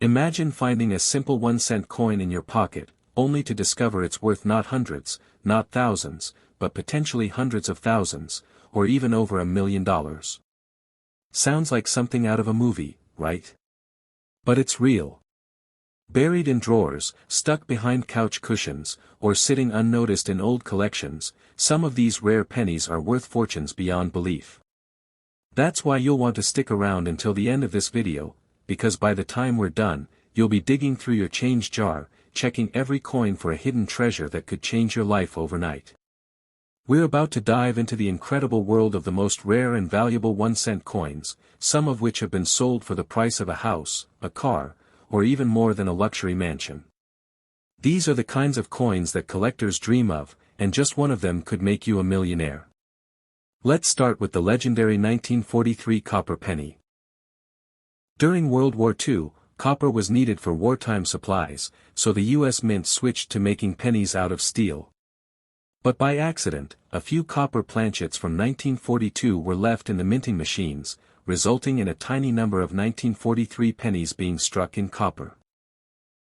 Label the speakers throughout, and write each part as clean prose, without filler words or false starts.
Speaker 1: Imagine finding a simple 1-cent coin in your pocket, only to discover it's worth not hundreds, not thousands, but potentially hundreds of thousands, or even over $1 million. Sounds like something out of a movie, right? But it's real. Buried in drawers, stuck behind couch cushions, or sitting unnoticed in old collections, some of these rare pennies are worth fortunes beyond belief. That's why you'll want to stick around until the end of this video, because by the time we're done, you'll be digging through your change jar, checking every coin for a hidden treasure that could change your life overnight. We're about to dive into the incredible world of the most rare and valuable 1-cent coins, some of which have been sold for the price of a house, a car, or even more than a luxury mansion. These are the kinds of coins that collectors dream of, and just one of them could make you a millionaire. Let's start with the legendary 1943 copper penny. During World War II, copper was needed for wartime supplies, so the U.S. Mint switched to making pennies out of steel. But by accident, a few copper planchets from 1942 were left in the minting machines, resulting in a tiny number of 1943 pennies being struck in copper.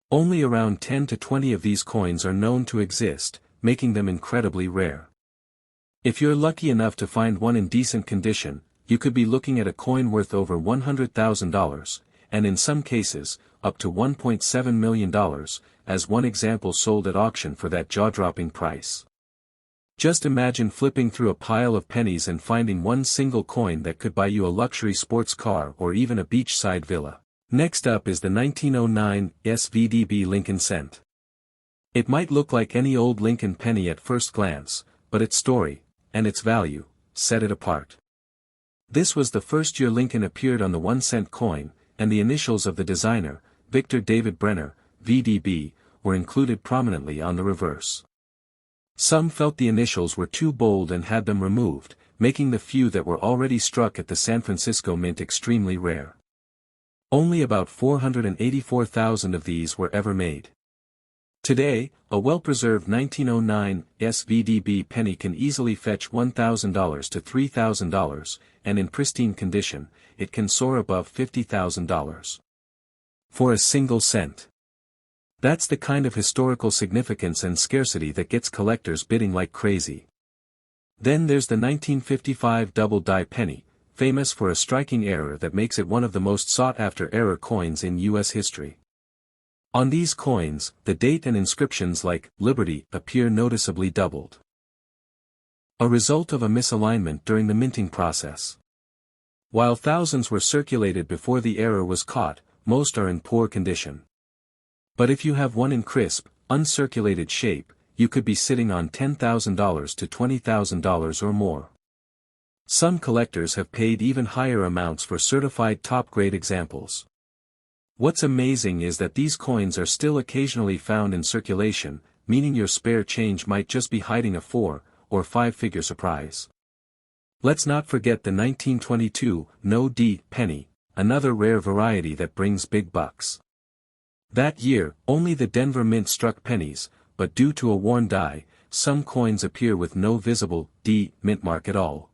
Speaker 1: Only around 10 to 20 of these coins are known to exist, making them incredibly rare. If you're lucky enough to find one in decent condition, you could be looking at a coin worth over $100,000, and in some cases, up to $1.7 million, as one example sold at auction for that jaw-dropping price. Just imagine flipping through a pile of pennies and finding one single coin that could buy you a luxury sports car or even a beachside villa. Next up is the 1909 SVDB Lincoln cent. It might look like any old Lincoln penny at first glance, but its story, and its value, set it apart. This was the first year Lincoln appeared on the 1-cent coin, and the initials of the designer, Victor David Brenner, VDB, were included prominently on the reverse. Some felt the initials were too bold and had them removed, making the few that were already struck at the San Francisco Mint extremely rare. Only about 484,000 of these were ever made. Today, a well-preserved 1909 SVDB penny can easily fetch $1,000 to $3,000, and in pristine condition, it can soar above $50,000. For a single cent. That's the kind of historical significance and scarcity that gets collectors bidding like crazy. Then there's the 1955 double-die penny, famous for a striking error that makes it one of the most sought-after error coins in U.S. history. On these coins, the date and inscriptions like Liberty appear noticeably doubled. A result of a misalignment during the minting process. While thousands were circulated before the error was caught, most are in poor condition. But if you have one in crisp, uncirculated shape, you could be sitting on $10,000 to $20,000 or more. Some collectors have paid even higher amounts for certified top-grade examples. What's amazing is that these coins are still occasionally found in circulation, meaning your spare change might just be hiding a 4- or 5-figure surprise. Let's not forget the 1922 no-D penny, another rare variety that brings big bucks. That year, only the Denver Mint struck pennies, but due to a worn die, some coins appear with no visible D mint mark at all.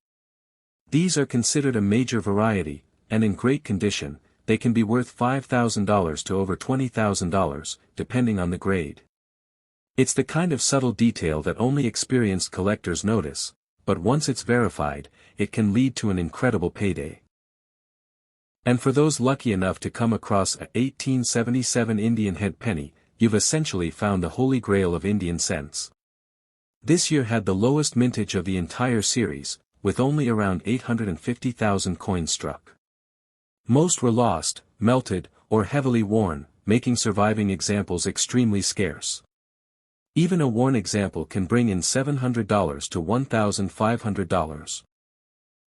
Speaker 1: These are considered a major variety, and in great condition, they can be worth $5,000 to over $20,000, depending on the grade. It's the kind of subtle detail that only experienced collectors notice, but once it's verified, it can lead to an incredible payday. And for those lucky enough to come across a 1877 Indian head penny, you've essentially found the holy grail of Indian cents. This year had the lowest mintage of the entire series, with only around 850,000 coins struck. Most were lost, melted, or heavily worn, making surviving examples extremely scarce. Even a worn example can bring in $700 to $1,500.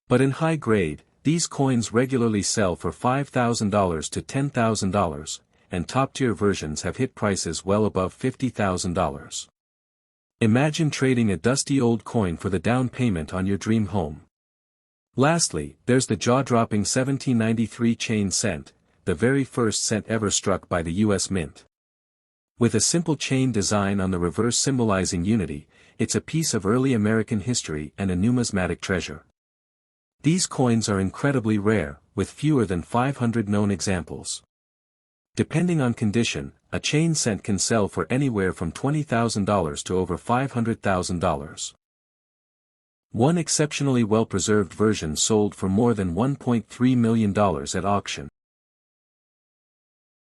Speaker 1: But in high grade, these coins regularly sell for $5,000 to $10,000, and top-tier versions have hit prices well above $50,000. Imagine trading a dusty old coin for the down payment on your dream home. Lastly, there's the jaw-dropping 1793 chain cent, the very first cent ever struck by the U.S. Mint. With a simple chain design on the reverse symbolizing unity, it's a piece of early American history and a numismatic treasure. These coins are incredibly rare, with fewer than 500 known examples. Depending on condition, a chain cent can sell for anywhere from $20,000 to over $500,000. One exceptionally well-preserved version sold for more than $1.3 million at auction.